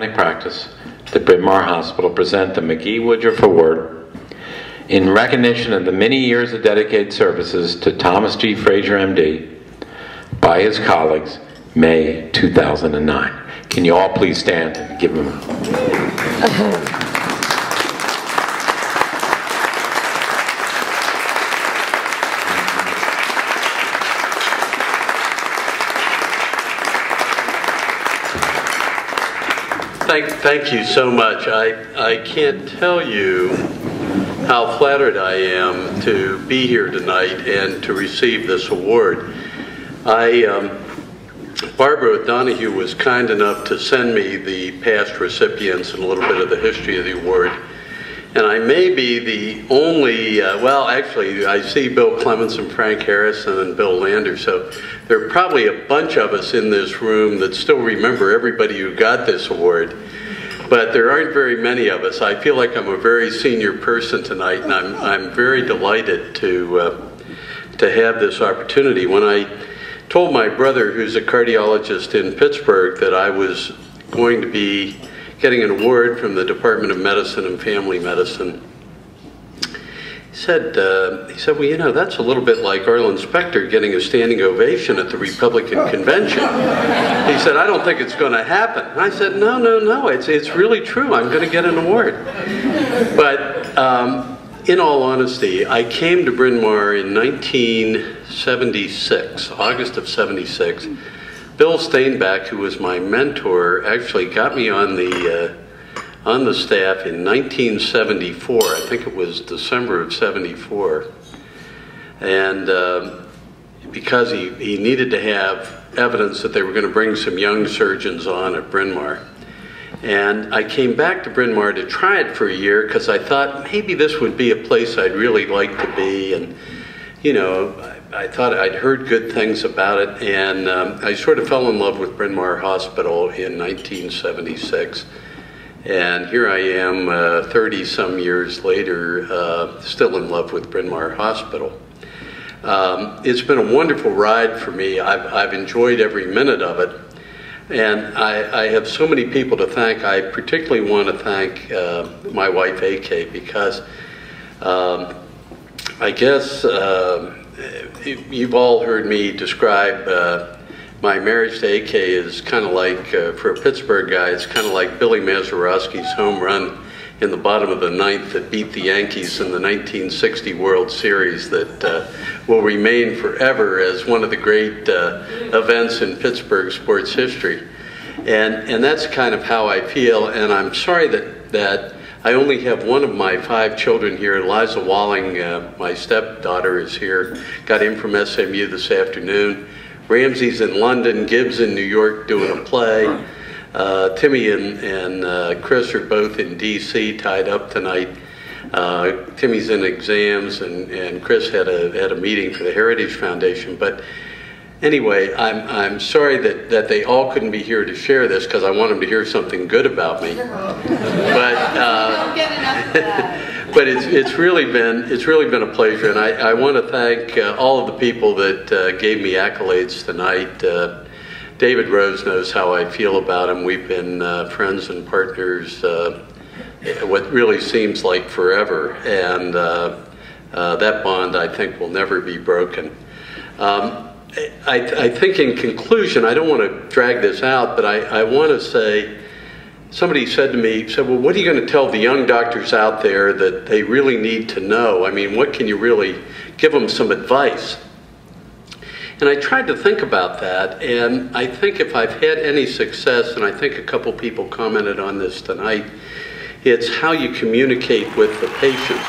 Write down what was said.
Practice, the Bryn Mawr Hospital present the McGee Woodruff Award in recognition of the many years of dedicated services to Thomas G. Frazier, MD, by his colleagues, May 2009. Can you all please stand and give him a... Thank you so much. I can't tell you how flattered I am to be here tonight and to receive this award. Barbara O'Donoghue was kind enough to send me the past recipients and a little bit of the history of the award. And I may be the only, well, actually, I see Bill Clements and Frank Harrison and Bill Lander, so there are probably a bunch of us in this room that still remember everybody who got this award, but there aren't very many of us. I feel like I'm a very senior person tonight, and I'm very delighted to have this opportunity. When I told my brother, who's a cardiologist in Pittsburgh, that I was going to be getting an award from the Department of Medicine and Family Medicine, he said, well, you know, that's a little bit like Arlen Specter getting a standing ovation at the Republican convention. He said, I don't think it's going to happen. And I said, no, it's really true. I'm going to get an award. But in all honesty, I came to Bryn Mawr in 1976, August of 76. Bill Steinbach, who was my mentor, actually got me on the staff in 1974. I think it was December of 74. And because he needed to have evidence that they were going to bring some young surgeons on at Bryn Mawr. And I came back to Bryn Mawr to try it for a year because I thought maybe this would be a place I'd really like to be. And, you know, I thought I'd heard good things about it, and I sort of fell in love with Bryn Mawr Hospital in 1976. And here I am 30-some years later, still in love with Bryn Mawr Hospital. It's been a wonderful ride for me. I've enjoyed every minute of it. And I have so many people to thank. I particularly want to thank my wife, AK, because I guess you've all heard me describe my marriage to AK as kind of like, for a Pittsburgh guy, it's kind of like Billy Mazeroski's home run in the bottom of the ninth that beat the Yankees in the 1960 World Series that will remain forever as one of the great events in Pittsburgh sports history. And that's kind of how I feel, and I'm sorry that I only have one of my 5 children here. Eliza Walling, my stepdaughter, is here. Got in from SMU this afternoon. Ramsey's in London, Gibbs in New York doing a play. Timmy and Chris are both in DC, tied up tonight. Timmy's in exams, and Chris had a meeting for the Heritage Foundation. But anyway, I'm sorry that they all couldn't be here to share this because I want them to hear something good about me. But it's really been a pleasure, and I want to thank all of the people that gave me accolades tonight. David Rose knows how I feel about him. We've been friends and partners what really seems like forever, and that bond, I think, will never be broken. I think in conclusion, I don't want to drag this out, but I want to say, somebody said to me, well, what are you going to tell the young doctors out there that they really need to know? I mean, what can you really give them some advice? And I tried to think about that, and I think if I've had any success, and I think a couple people commented on this tonight, it's how you communicate with the patient.